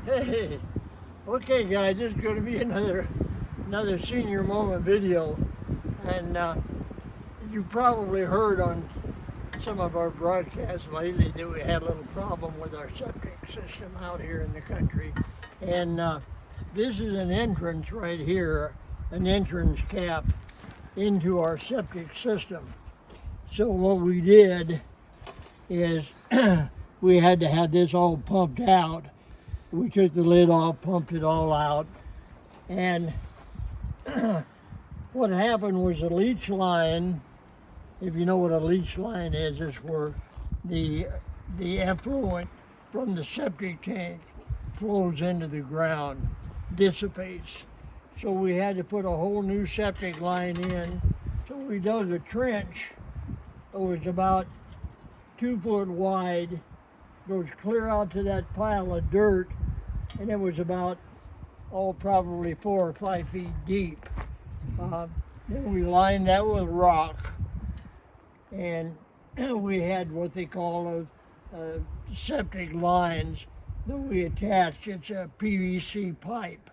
Hey, okay guys, this is going to be another senior moment video, and you probably heard on some of our broadcasts lately that we had a little problem with our septic system out here in the country, and this is an entrance right here, an entrance cap into our septic system. So what we did is we had to have this all pumped out. We took the lid off, pumped it all out, and what happened was a leach line. If you know what a leach line is, it's where the effluent from the septic tank flows into the ground, dissipates. So we had to put a whole new septic line in. So we dug a trench. It was about 2 foot wide, goes clear out to that pile of dirt, and it was about, probably 4 or 5 feet deep. Then we lined that with rock, and we had what they call septic lines that we attached. It's a PVC pipe,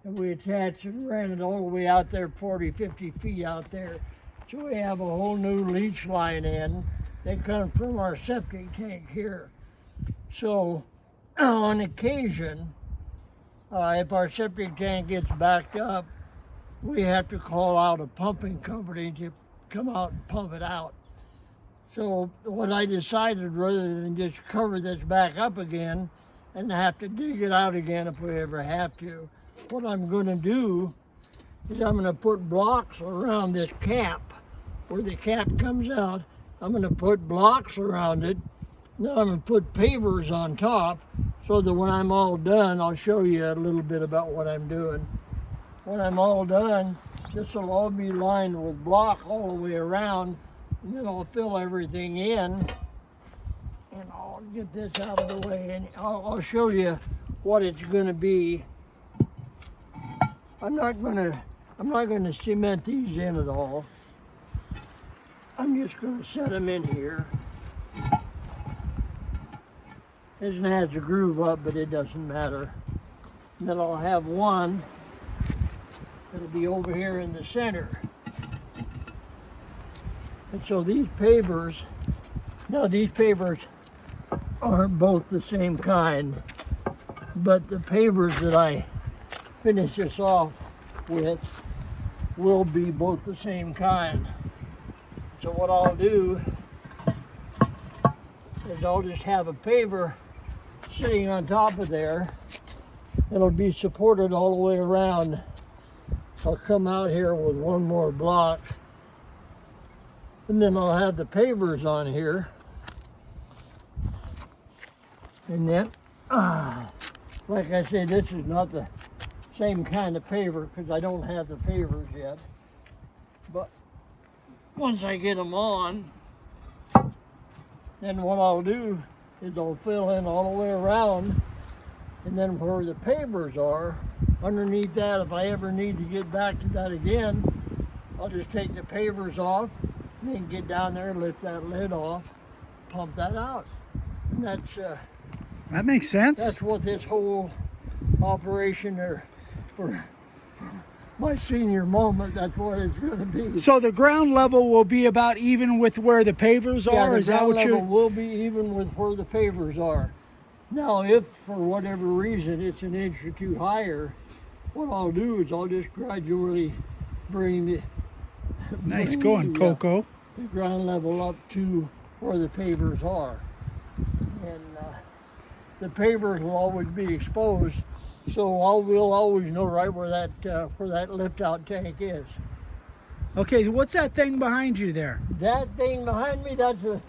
and we attached and ran it all the way out there, 40, 50 feet out there. So we have a whole new leach line in. They come from our septic tank here. So on occasion, if our septic tank gets backed up, we have to call out a pumping company to come out and pump it out. So what I decided, rather than just cover this back up again and have to dig it out again if we ever have to, what I'm going to do is I'm going to put blocks around this cap. Where the cap comes out, I'm going to put blocks around it. Then I'm going to put pavers on top, so that when I'm all done, I'll show you a little bit about what I'm doing. When I'm all done, this will all be lined with block all the way around, and then I'll fill everything in, and I'll get this out of the way, and I'll show you what it's going to be. I'm not going to cement these in at all. I'm just going to set them in here. This one has a groove up, but it doesn't matter. And then I'll have one that'll be over here in the center. And so these pavers aren't both the same kind, but the pavers that I finish this off with will be both the same kind. So what I'll do is I'll just have a paver sitting on top of there. It'll be supported all the way around. I'll come out here with one more block, and then I'll have the pavers on here. And then, like I say, this is not the same kind of paver because I don't have the pavers yet. But once I get them on, then what I'll do is I'll fill in all the way around, and then where the pavers are, underneath that, if I ever need to get back to that again, I'll just take the pavers off, and then get down there, lift that lid off, pump that out. And that makes sense. That's what this whole operation for my senior moment, that's what it's going to be. So the ground level will be about even with where the pavers are? Yeah, Is that what the ground level will be even with where the pavers are. Now, if for whatever reason it's an inch or two higher, what I'll do is I'll just gradually bring the Coco. The ground level up to where the pavers are, and the pavers will always be exposed. So we'll always know right where that lift-out tank is. Okay, what's that thing behind you there? That thing behind me, that's a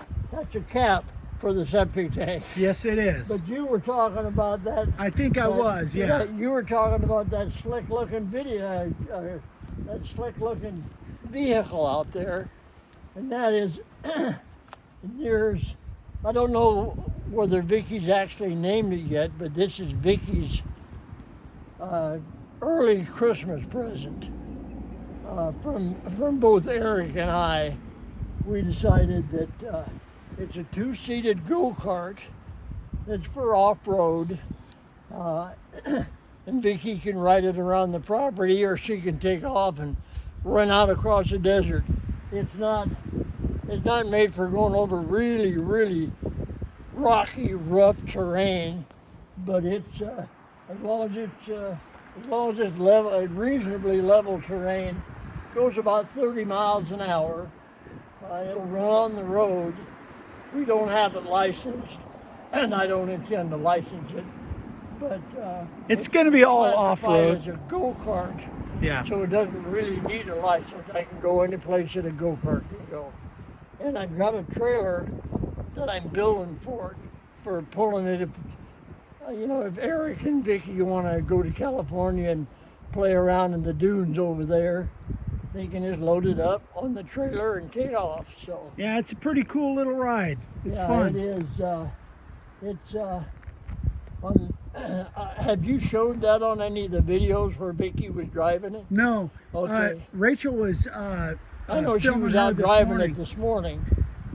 cap for the septic tank. Yes, it is. But you were talking about that. I think I was, yeah. You were talking about that slick-looking vehicle out there, and that is yours. I don't know whether Vicki's actually named it yet, but this is Vicki's early Christmas present from both Eric and I. We decided that it's a 2-seated go-kart that's for off-road, And Vicki can ride it around the property, or she can take off and run out across the desert. It's not made for going over really, really rocky, rough terrain, but it's as long as it's level, reasonably level terrain, goes about 30 miles an hour. It'll run on the road. We don't have it licensed, and I don't intend to license it. But It's going to be all classified off-road. as a go-kart, Yeah. so it doesn't really need a license. I can go any place that a go-kart can go. And I've got a trailer that I'm building for pulling it. If if Eric and Vicki want to go to California and play around in the dunes over there, they can just load it up on the trailer and take off. So Yeah, it's a pretty cool little ride. It's yeah, fun. it is. It's on. Have you showed that on any of the videos where Vicki was driving it? No. Okay. Rachel was I know she filming was her out this driving morning. it this morning.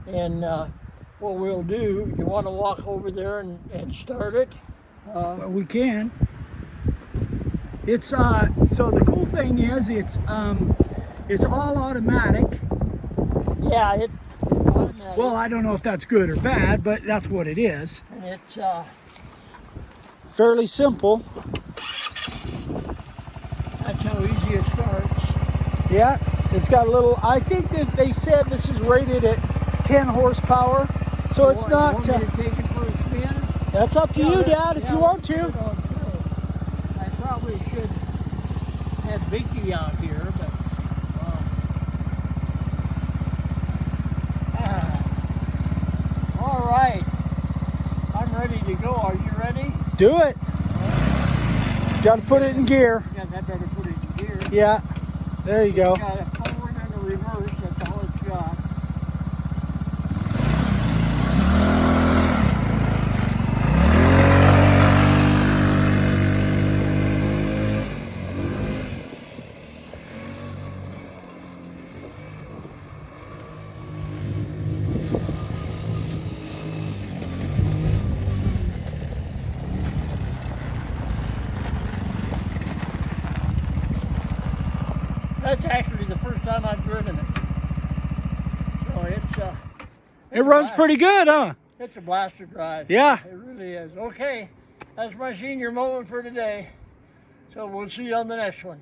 And what we'll do, you want to walk over there and start it? Well, we can. It's so the cool thing is it's all automatic. Yeah, it's automatic. Well, I don't know if that's good or bad, but that's what it is. And it's Fairly simple. that's how easy it starts. Yeah, it's got a little. I think they said this is rated at 10 horsepower, so it's You not. want me to take it for a spin? That's up to you, Dad, if you want to. I probably should have Vicki out here, but all right. I'm ready to go. Are you ready? Do it. Got to put it in gear. Yeah, I better put it in gear. Yeah, there you go. Got a forward and a reverse. That's all it's got. That's actually the first time I've driven it. So It runs pretty good, huh? it's a blast to drive. Yeah. It really is. Okay, that's my senior moment for today. So we'll see you on the next one.